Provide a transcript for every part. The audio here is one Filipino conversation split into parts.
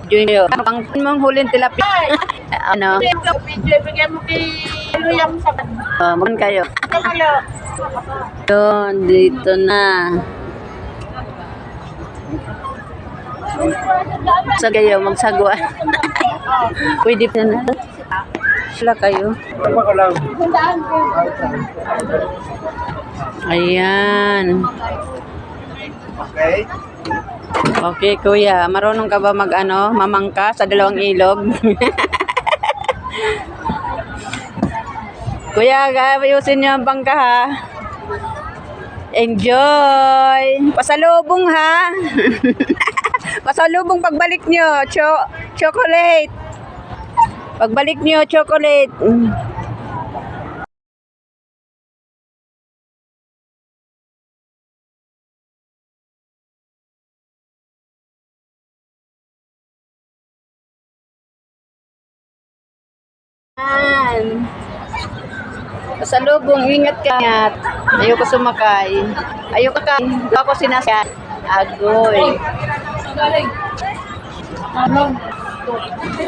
Junior. Ang mong huling tilapia. Ano? Bigyan mo kay Luyang sa Maman kayo. Kamalo. Doon, dito na. Sa kayo, magsagwa. Pwede pa na. Sila kayo. Ayan. Okay. Okay, kuya. Marunong ka ba mamangka sa dalawang ilog? Kuya, ayusin niyo ang bangka ha. Enjoy! Pasalubong ha! Pasalubong pagbalik niyo. Chocolate! Pagbalik niyo, chocolate! Pasalubong, ingat ka. Ayoko sumakay. Ayoko ka. Ako sinasya. Agoy.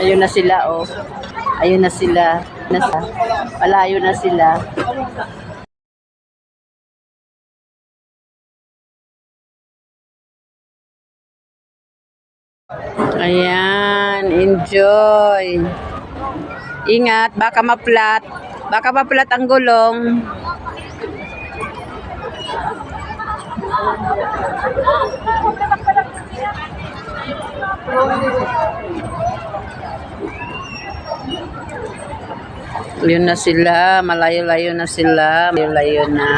Ayun na sila, oh. Ayun na sila. Malayo na sila. Ayan. Enjoy. Ingat, baka maplat. Baka maplat ang gulong. Yun na sila, malayo-layo na sila, malayo-layo na.